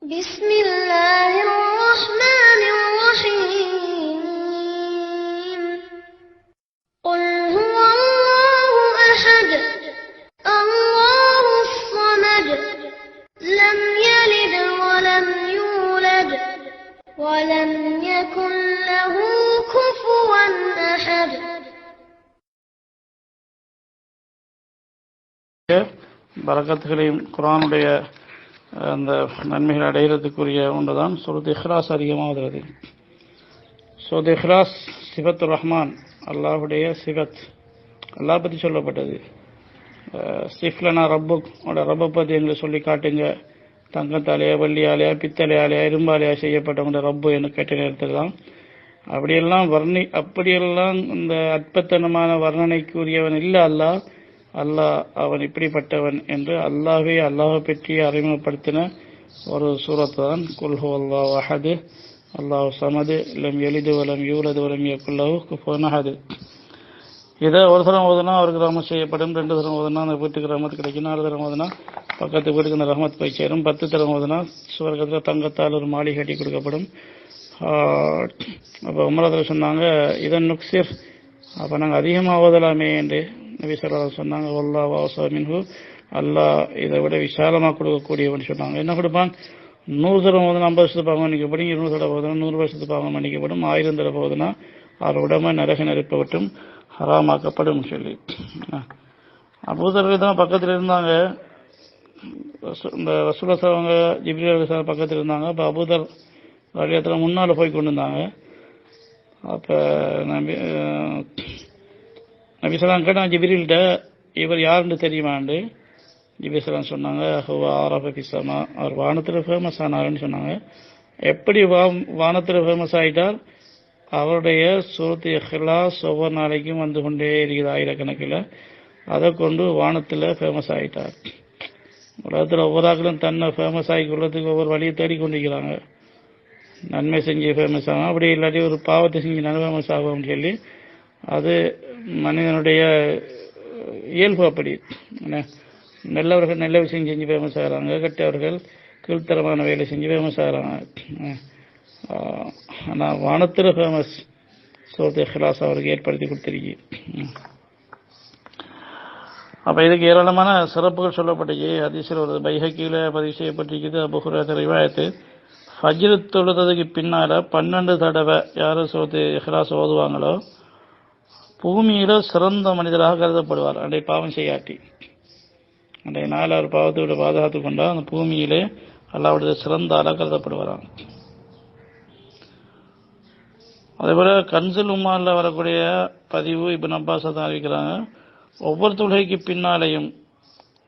بسم الله الرحمن الرحيم قل هو الله أحد الله الصمد لم يلد ولم يولد ولم يكن له كفوا أحد பரக்கத்துகளையும் குர்ஆனுடைய அந்த நன்மைகள் அடைகிறதுக்குரிய ஒன்றுதான் சூரத் இக்லாஸ் அதிகமாக வருகிறது. சூரத் இக்லாஸ் சிஃபத்துர் ரஹ்மான், அல்லாஹுடைய சிஃபத், அல்லாஹ் பற்றி சொல்லப்பட்டது. சிஃப்லனா ரப்புக், ரப்பை பற்றி எங்களுக்கு சொல்லி காட்டுங்க, தங்கத்தாலையா வெள்ளியாலையா பித்தளையாலையா இரும்பாலையா செய்யப்பட்டவங்க ரப்பு என்று கேட்ட நேரத்தில் தான் அப்படியெல்லாம் இந்த அற்பத்தனமான வர்ணனைக்குரியவன் இல்லை அல்லாஹ். அல்லாஹ் அவன் இப்படிப்பட்டவன் என்று அல்லாஹை பற்றி அறிமுகப்படுத்தின ஒரு சூரத்து தான் குல் ஹுவல்லாஹு அஹத் அல்லாஹு ஸமத் லம் யலித் வலம் யூலத் வலம் யகுல் லஹு குஃபுவன் அஹத். இதை ஒரு தரம் ஓதுனா அவருக்கு ரஹ்மத் செய்யப்படும், 2 தரம் ஓதுனா அந்த வீட்டுக்கு ரஹ்மத் கிடைக்கும், 4 தரம் ஓதுனா பக்கத்து வீட்டுக்கு அந்த ரஹ்மத் போய் சேரும், 10 தரம் ஓதுனா சுவர்க்கத்தில் தங்கத்தால் ஒரு மாளிகை கட்டி கொடுக்கப்படும். அப்போ உமரத்தில் சொன்னாங்க, இதன் நுக்சிர், அப்போ நாங்கள் அதிகமாக ஓதலாமே என்று நபி ஸல்லல்லாஹு அலைஹி சொன்னாங்க. வல்லாஹு அவ்ஸா மின்ஹு, அல்லாஹ் இதை விட விசாலமாக கொடுக்கக்கூடியவன் சொன்னாங்க. என்ன கொடுப்பான்? 100 தடவை ஓதுனா 50 வருஷத்துக்கு பாவம் மன்னிக்கப்படும், 200 தடவை ஓதுனா 100 வருஷத்துக்கு பாவம் மன்னிக்கப்படும், 1000 தடவை ஓதுனா அவர் உடமை நரக நெருப்பை விட்டும் ஹராமாக்கப்படும் சொல்லி. அபூதர் தான் பக்கத்தில் இருந்தாங்க, இந்த ரசூலுல்லாஹ் அவங்க ஜிப்ரீல் அலைஹிஸ்ஸலாம் பக்கத்தில் இருந்தாங்க. அப்போ அபூதர் வழியத்தில் முன்னால் போய் கொண்டு இருந்தாங்க. அப்போ நபி ஸல்லல்லாஹு கேட்டாங்க ஜிப்ரீல்கிட்ட, இவர் யாருன்னு தெரியுமாண்டு. ஜிப்ரீல் ஸல்லல்லாஹு சொன்னாங்க, ஹுவ ஆரஃப ஃபி ஸமா, அவர் வானத்தில் ஃபேமஸ் ஆனாருன்னு சொன்னாங்க. எப்படி வானத்தில் ஃபேமஸ் ஆகிட்டார்? அவருடைய சூரத் இக்லாஸ் ஒவ்வொரு நாளைக்கும் வந்து கொண்டே இருக்குது ஆயிரக்கணக்கில், அதை கொண்டு வானத்தில் ஃபேமஸ் ஆகிட்டார். உலகத்தில் ஒவ்வொரு ஆக்களும் தன்னை ஃபேமஸ் ஆகி கொள்றதுக்கு ஒவ்வொரு வழியை தேடிக்கொண்டிருக்கிறாங்க. நன்மை செஞ்சு ஃபேமஸ் ஆகும், அப்படி இல்லாட்டி ஒரு பாவத்தை செஞ்சு நன்மை ஃபேமஸ் ஆகும்னு சொல்லி, அது மனிதனுடைய இயல்பு. அப்படி நல்லவர்கள் நல்ல விஷயம் செஞ்சு ஃபேமஸ் ஆகிறாங்க, கெட்டவர்கள் கீழ்த்தரமான வேலை செஞ்சு ஃபேமஸ் ஆகிறாங்க. ஆனால் வானத்தில் ஃபேமஸ் சூரத் இக்லாஸ் அவருக்கு ஏற்படுத்தி கொடுத்துருக்கு. அப்போ இதுக்கு ஏராளமான சிறப்புகள் சொல்லப்பட்டுச்சு. ஹதீஸில் ஒரு பைஹக்கியில் பதிவு செய்யப்பட்டிருக்குது. அபூ ஹுரைரா ரிவாயத்து, ஃபஜ்ர் தொழுததுக்கு பின்னால் 12 தடவை யார் சூரத் இக்லாஸ் ஓதுவாங்களோ பூமியில சிறந்த மனிதராக கருதப்படுவார். அன்றைய பாவம் செய்யாட்டி, அன்றைய நாள் அவர் பாவத்தை விட பாதுகாத்து கொண்டால் அந்த பூமியிலே அல்லாஹ்வுடைய சிறந்த ஆளாக கருதப்படுவாராம். அதேபோல கன்சுல் உம்மாவில் வரக்கூடிய பதிவு இப்னு அப்பாஸ் தான் அறிவிக்கிறாங்க, ஒவ்வொரு தொழுகைக்கு பின்னாலேயும்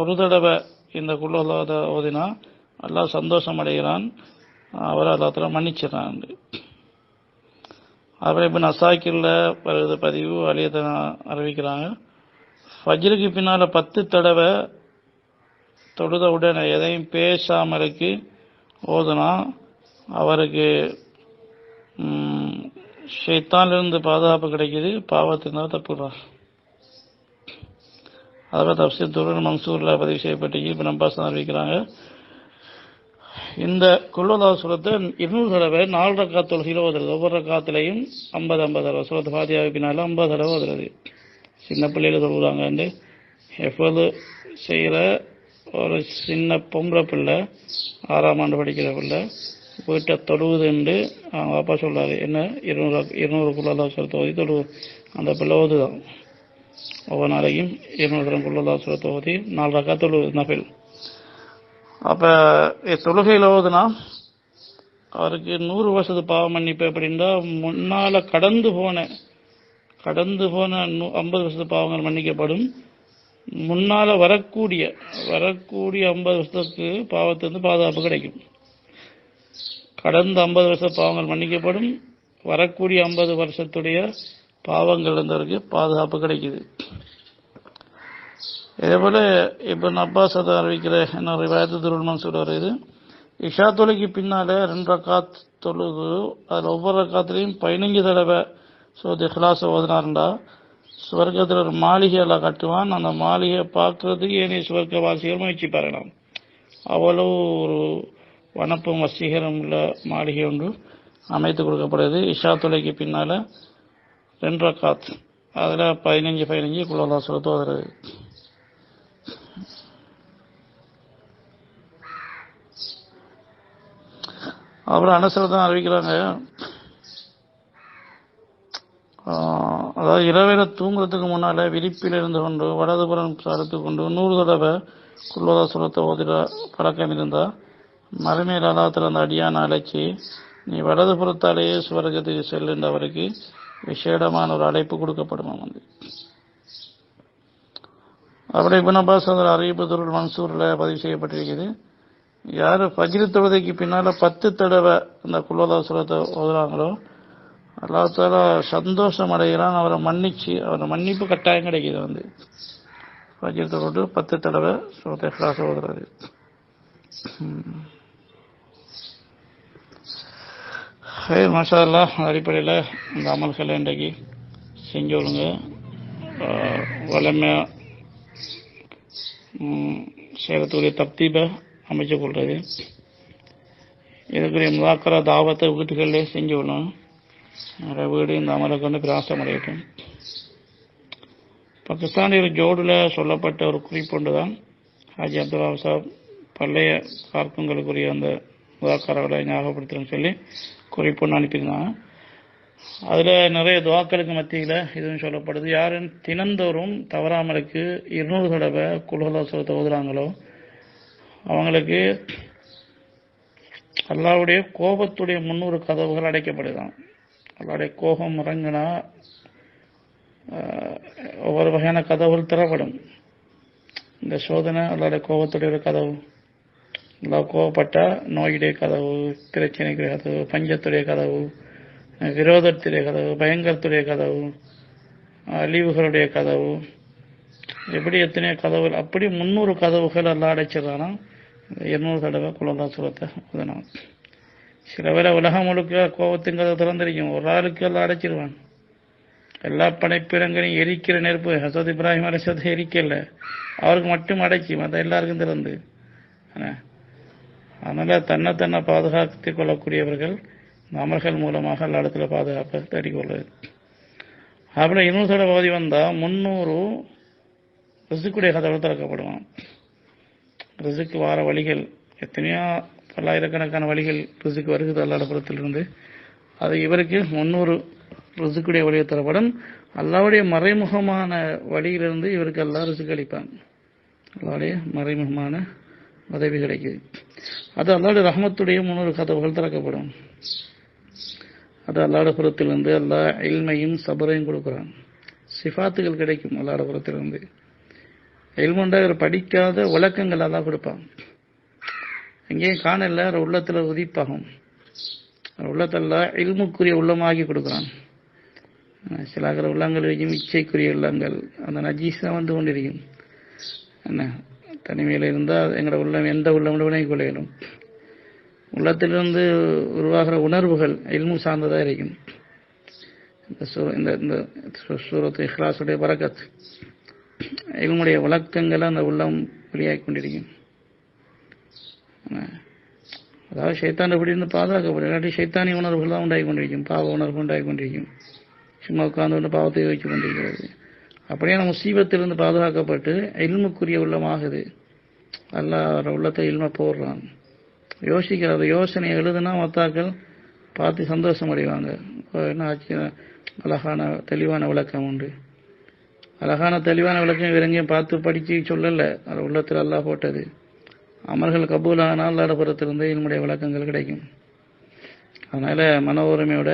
ஒரு தடவை இந்த குல் ஹுவல்லாஹ் ஓதினா அல்லாஹ் சந்தோஷம் அடைகிறான், அவர் அல்லாஹ் மன்னிச்சிடறான். அப்புறம் இப்போ அசாக்கிரில் வருது பதிவு அலியத்தை அறிவிக்கிறாங்க, ஃபஜ்ருக்கு பின்னால் 10 தடவை தொழுத உடனே எதையும் பேசாமலுக்கு ஓதுனா அவருக்கு ஷைத்தானிலிருந்து பாதுகாப்பு கிடைக்குது, பாவத்திலிருந்து தப்புறார். அதாவது தப்சீர் துருன் மன்சூரில் பதிவு செய்யப்பட்டு இப்போ நம்பாஸ் அறிவிக்கிறாங்க, இந்த குல் ஹுவல்லாஹ் சூரத்தை 200 தடவை 4 ரக்காத் தொழுகையில் ஓதுறது. ஒவ்வொரு ரக்காத்திலையும் 50 தடவை சூரத் ஃபாத்திஹாவுக்கு பின்னால் 50 தடவை ஓதுறது. சின்ன பிள்ளைகள் சொல்லுறாங்க, ஹிஃப்து செய்கிற ஒரு சின்ன பொம்பளை பிள்ளை 6ஆம் ஆண்டு படிக்கிற பிள்ளை வீட்டை தொழுவுதுண்டு அவங்க அப்பா சொல்றாரு, என்ன 200 குல் ஹுவல்லாஹ் சூரத்தை ஓதி தொழுவு. அந்த பிள்ளை ஓதுதான் ஒவ்வொரு நாளைக்கும் 200 தடவை குல் ஹுவல்லாஹ் சூரத்தை ஓதி 4 ரக்காத் தொழுவுது நஃபில். அப்போ தொழுகையில் ஓதுனா அவருக்கு 100 வருஷத்து பாவம் மன்னிப்பு. எப்படின்னா முன்னால் கடந்து போன 50 வருஷத்து பாவங்கள் மன்னிக்கப்படும், முன்னால் வரக்கூடிய 50 வருஷத்துக்கு பாவத்திலிருந்து பாதுகாப்பு கிடைக்கும். கடந்த 50 வருஷ பாவங்கள் மன்னிக்கப்படும், வரக்கூடிய 50 வருஷத்துடைய பாவங்கள் இருந்தவருக்கு பாதுகாப்பு கிடைக்குது. இதேபோல இப்னு அப்பாஸ் அதை அறிவிக்கிற என்ன ரிவாயத்து துருன் மன்சூர் வருது, இஷா தொழுகைக்கு பின்னால் 2 ரக்காத் தொழுது அதில் ஒவ்வொரு ரக்காத்திலையும் 15 தடவை சூரத் இக்லாஸ் ஓதினார்ண்டா சுவர்க்கத்தில் ஒரு மாளிகை எல்லாம் கட்டுவான். அந்த மாளிகையை பார்க்கறதுக்கு ஏனைய சுவர்க்க வாசிகள் முயற்சி பாருங்களாம். அவ்வளவு ஒரு வனப்பும் வசீகரம் உள்ள மாளிகை ஒன்று அமைத்து கொடுக்கப்படுது. இஷா தொலைக்கு பின்னால் 2 ரக்காத், அதில் 15 குல் ஹுவல்லாஹ் சூரத்து ஓதுறது. அப்புறம் அனசரதான் அறிவிக்கிறாங்க, அதாவது இரவேல தூங்குறதுக்கு முன்னால விரிப்பில் இருந்து கொண்டு வலதுபுறம் சாரத்து கொண்டு 100 தடவை குல் ஹுவல்லாஹ் சூரத்தை ஓதுற பழக்கம் இருந்தா மறுமையில் அல்லாஹ்வுத்தாலா அந்த அடியான அழைச்சி நீ வலதுபுறத்தாலேயே சுவர்க்கத்துக்கு செல்லுன்ற அவருக்கு விசேடமான ஒரு அழைப்பு கொடுக்கப்படுமா. அப்படி இப்னு அப்பாஸ் அறிவிப்பு துருல் மன்சூர்ல பதிவு செய்யப்பட்டிருக்கிறது. யாரு ஃபஜ்ர் தொழுகைக்கு பின்னால 10 தடவை அந்த குல் ஹுவல்லாஹ் சூரத்தை ஓதுறாங்களோ அல்லாஹ்வுத்தாலா சந்தோஷம் அடைகிறான், அவரை மன்னிச்சு அவரை மன்னிப்பு கட்டாயம் கிடைக்குது. ஃபஜ்ர் தொழுது 10 தடவை சூரத்தை இக்லாஸ் ஓதுறது. மாஷா அல்லாஹ். அடிப்படையில் இந்த அமல்களை இன்றைக்கு செஞ்சோளுங்க வளமையாக சேரத்துடைய தப்தீபை அமைச்சு கொள்வது, இதுக்குரிய முதாக்கரா தாவத்தை வீட்டுகளிலே செஞ்சு கொள்ளணும். வீடு இந்த அமலை கொண்டு பிராசம் அடையட்டும். பாகிஸ்தானியர் ஜோடில் சொல்லப்பட்ட ஒரு குறிப்பொண்டு தான் ஹாஜி அப்துல்லா சாப் பள்ளைய கார்க்கங்களுக்குரிய அந்த முதாக்கராவை ஞாபகப்படுத்துறேன்னு சொல்லி குறிப்பொன்று அனுப்பியிருந்தாங்க. அதில் நிறைய துவாக்களுக்கு மத்தியில் இதுவும் சொல்லப்படுது. யாரும் தினந்தோறும் தவறாமலுக்கு 200 தடவை குல் ஹுவல்லாஹ் சூரத்தை ஓதுறாங்களோ அவங்களுக்கு அல்லாஹ்வுடைய கோபத்துடைய 300 கதவுகள் அடைக்கப்படுதான். அல்லாஹ்வுடைய கோபம் இறங்கினா ஒவ்வொரு வகையான கதவுகள் திறப்படும். இந்த சோதனை அல்லாஹ்வுடைய கோபத்துடைய ஒரு கதவு. அல்லாஹ் கோபப்பட்டா நோயுடைய கதவு, பிரச்சனைக்குரிய கதவு, பஞ்சத்துடைய கதவு, விரோதத்துடைய கதவு, பயங்கரத்துடைய கதவு, அழிவுகளுடைய கதவு, எப்படி எத்தனையோ கதவுகள், அப்படி 300 கதவுகள் எல்லாம் அடைச்சிடறானா 200 தடவை குல் ஹுவல்லாஹ் சூரத்தை ஓதணும். சில வேளை உலகம் முழுக்க கோபத்தின் கதவு திறந்திருக்கும், ஒரு ஆளுக்கு எல்லாம் அடைச்சிருவான். எல்லா படைப்பிடங்களையும் எரிக்கிற நெருப்பு ஹஸரத் இப்ராஹிம் அலைஹிஸ்ஸலாம் எரிக்கல, அவருக்கு மட்டும் அடைச்சி மற்ற எல்லாருக்கும் திறந்து. அதனால தன்னை பாதுகாத்துக் கொள்ளக்கூடியவர்கள் அமல்கள் மூலமாக எல்லா இடத்துல பாதுகாப்பை தேடிக்கொள்வது. அப்படி 200 தடவை ஓதி வந்தால் 300 ரிசுக்குடைய கதவுகள் திறக்கப்படுவான். ரிசுக்கு வார வழிகள் எத்தனையோ பல்லாயிரக்கணக்கான வழிகள் ரிசுக்கு வருகிறது அல்லாஹ்விடத்திலிருந்து. அது இவருக்கு 300 ரிசுக்குடைய வழியை தரப்படும். அல்லாஹ்வுடைய மறைமுகமான வழியிலிருந்து இவருக்கு எல்லாம் ரிசுக்கு அளிப்பான். அல்லாஹ்வுடைய மறைமுகமான உதவி கிடைக்குது. அது அல்லாஹ்வுடைய ரஹ்மத்துடைய 300 கதவுகள் திறக்கப்படும். அது அல்லாஹ்வுடைய புறத்திலிருந்து அல்லாஹ் இல்மையும் சபரையும் கொடுக்குறான். சிஃபாத்துகள் கிடைக்கும் அல்லாஹ்வுடைய புறத்திலிருந்து. இல்முண்டா இவர் படிக்காத விளக்கங்கள் அல்லாஹ் கொடுப்பான். எங்கேயும் காணல, உள்ளத்தில் உதிப்பாகும். உள்ளத்தில் இல்முக்குரிய உள்ளமாகி கொடுக்குறான். சில உள்ளங்கள் இருக்கும் இச்சைக்குரிய உள்ளங்கள், அந்த நஜீஸா வந்து கொண்டிருக்கும். என்ன தனிமையில் இருந்தால் எங்களோட உள்ளம் எந்த உள்ளம் வினைக் கொள்ளையிலும் உள்ளத்திலிருந்து உருவாகிற உணர்வுகள் இல்மு சார்ந்ததாக இருக்கும். இந்த சூரத்து இக்லாஸுடைய பரக்கத் இல்முடைய விளக்கங்களை அந்த உள்ளம் வெளியாகி கொண்டிருக்கும். அதாவது ஷைத்தான் எப்படி இருந்து பாதுகாக்கப்படும், இல்லாட்டி ஷைத்தானி உணர்வுகள் தான் உண்டாகி கொண்டிருக்கும், பாவ உணர்வு உண்டாகி கொண்டிருக்கும். சும்மா உட்கார்ந்து கொண்டு பாவத்தை வைத்து கொண்டிருக்கிறது. அப்படியான முசீபத்திலிருந்து பாதுகாக்கப்பட்டு இல்முக்குரிய உள்ளமாகுது. அல்லாஹ் உள்ளத்தை இல்ம போடுறான். யோசிக்கிறது, யோசனையை எழுதுனா மத்தாக்கள் பார்த்து சந்தோஷம் அடைவாங்க. என்ன ஆச்சு, அழகான தெளிவான விளக்கம் உண்டு. அழகான தெளிவான விளக்கம் இவர் எங்கேயும் பார்த்து படித்து சொல்லலை, அது உள்ளத்தில் அல்லாஹ் போட்டது. அமல்கள் கபூலானால் அல்லாஹ் புறத்திலிருந்து என்னுடைய விளக்கங்கள் கிடைக்கும். அதனால மன உரிமையோட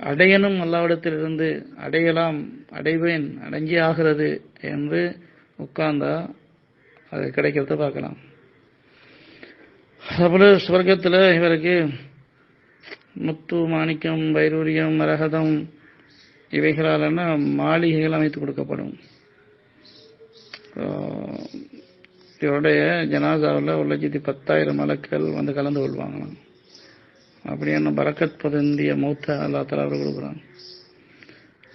அடையணும், அல்லாஹ்விடத்திலிருந்து அடையலாம், அடைவேன், அடைஞ்சே ஆகிறது என்று உட்கார்ந்தா அது கிடைக்கிறத பார்க்கலாம். அதுபோல சுவர்க்கத்தில் இவருக்கு முத்து, மாணிக்கம், வைரூரியம், மரகதம் இவைகளாலான மாளிகைகள் அமைத்து கொடுக்கப்படும். இவருடைய ஜனாசாவில் 1,10,000 மலக்கள் வந்து கலந்து கொள்வாங்களாம். அப்படியான பரக்கத் பொருந்திய மௌத்த அல்லாஹ் தஆலா அவர் கொடுக்குறான்.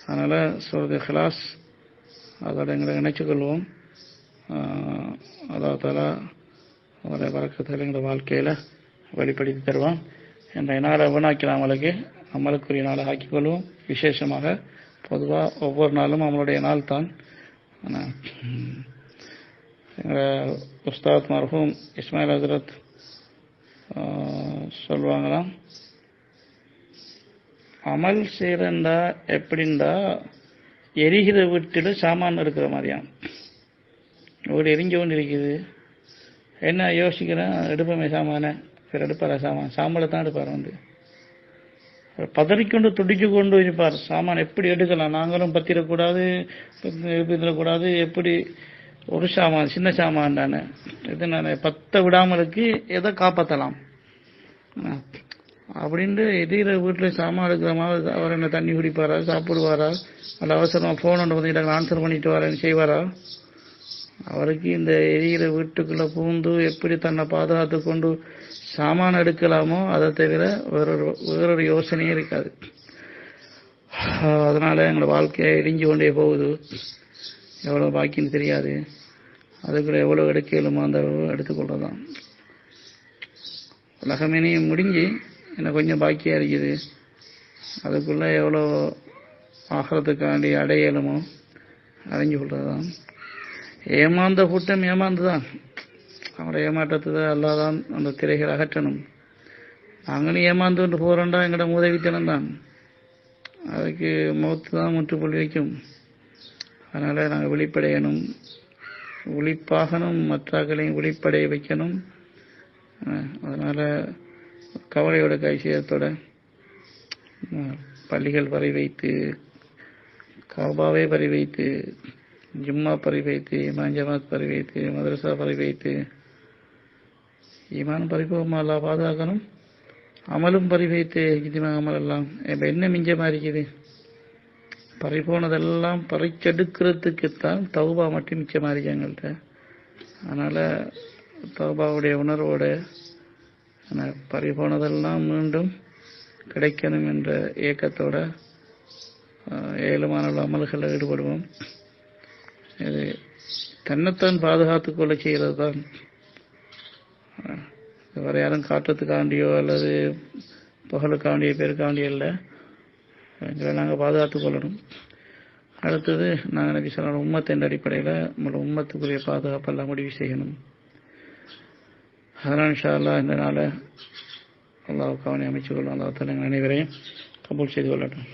அதனால் சூரத்துல் இக்லாஸ் அதோட எங்களை இணைச்சுக்கொள்வோம். அல்லாஹ் தஆலா அவரை வரக்கத்தில் எங்களோட வாழ்க்கையில் வெளிப்படுத்தி தருவான். என்ற நாளை வீணாக்கலாம் அமலுக்குரிய நாளை ஆக்கிக்கொள்வோம். விசேஷமாக பொதுவாக ஒவ்வொரு நாளும் அவங்களுடைய நாள் தான். எங்கள் உஸ்தாத் மர்ஹூம் இஸ்மாயில் ஹசரத் சொல்லுவாங்களாம், அமல் செய்யறா எப்படின்னா எரிகிற வீட்டில் சாமான் இருக்கிற மாதிரியாம். ஒரு எரிஞ்சு கொண்டு இருக்குது, என்ன யோசிக்கிறேன், எடுப்பமே சாமான, எடுப்பாரா சாம்பலை தான் எடுப்பார். வந்து பதறிக்கொண்டு துடிச்சு கொண்டு இருப்பார். சாமான் எப்படி எடுக்கலாம், நாங்களும் பத்திரக்கூடாது, கூடாது, எப்படி ஒரு சாமான் சின்ன சாமான் தானே இது, நான் பத்த விடாமல் இருக்கு, எதை காப்பாற்றலாம் அப்படின்ட்டு எதிர வீட்டில் சாமான் எடுக்கிற மாதிரி அவர் என்ன தண்ணி குடிப்பாரா, சாப்பிடுவாரா, அல்ல அவசரமாக ஃபோன் ஒன்று வந்து ஆன்சர் பண்ணிட்டு வரேன்னு செய்வாரா? அவருக்கு இந்த எரிகிற வீட்டுக்குள்ளே பூந்து எப்படி தன்னை பாதுகாத்து கொண்டு சாமான் எடுக்கலாமோ அதை தவிர வேறொரு யோசனையே இருக்காது. அதனால எங்களோட வாழ்க்கையை இடிஞ்சு கொண்டே போகுது. எவ்வளோ பாக்கின்னு தெரியாது, அதுக்குள்ள எவ்வளோ எடுக்கலுமோ அந்த எடுத்துக்கொள்ளதான். உலகமேனையும் முடிஞ்சு எனக்கு கொஞ்சம் பாக்கியாக இருக்குது, அதுக்குள்ளே எவ்வளோ ஆகிறதுக்காண்டி அடையலுமோ அடைஞ்சு கொள்றதுதான். ஏமாந்த கூட்டம் ஏமாந்துதான், அவங்களோட ஏமாற்றத்தை அல்லாதான் அந்த திரைகள் அகற்றணும். நாங்களும் ஏமாந்து கொண்டு போகிறோண்டா எங்களோட உதவித்தனம் தான், அதுக்கு மௌத்து தான் முற்றுப்புள்ளி வைக்கும். அதனால் நாங்கள் விழிப்படையணும், விழிப்பாகணும், மற்றவர்களையும் விழிப்படைய வைக்கணும். அதனால் கவலையோட கைசியத்தோட பள்ளிகள் பறி வைத்து, காபாவை பறி வைத்து, ஜும்மா பறி வைத்து, இமான் ஜமாத் பறி வைத்து, மதரசா பறி வைத்து, ஈமான் பறிப்போமா எல்லாம் பாதுகாக்கணும். அமலும் பறி வைத்து அமல் எல்லாம் இப்போ என்ன மிஞ்சமாக இருக்குது, பறிப்போனதெல்லாம் பறிச்செடுக்கிறதுக்குத்தான் தௌபா மட்டும் மிச்சமாக இருக்கு எங்கள்கிட்ட. அதனால் தௌபாவுடைய உணர்வோடு பறிப்போனதெல்லாம் மீண்டும் கிடைக்கணும் என்ற இயக்கத்தோட ஏழுமான அமல்களில் ஈடுபடுவோம். இது தன்னைத்தான் பாதுகாத்துக் கொள்ள செய்கிறது தான். வேறு யாரும் காட்டுறதுக்காண்டியோ அல்லது புகழுக்காண்டியோ பேருக்காண்டியோ இல்லை, எங்களை நாங்கள் பாதுகாத்துக் கொள்ளணும். அடுத்தது நாங்கள் நபி ஸல்லல்லாஹு அலைஹி உம்மத்தின் அடிப்படையில் நம்மளோட உம்மத்துக்குரிய பாதுகாப்பெல்லாம் முடிவு செய்யணும். அதனால் இன்ஷா அல்லாஹ் இந்த நாளை அல்லாஹ் கவனி அமைச்சுக் கொள்ளும். அல்லாஹ் தஆலா அனைவரையும் கபூல் செய்து கொள்ளட்டும்.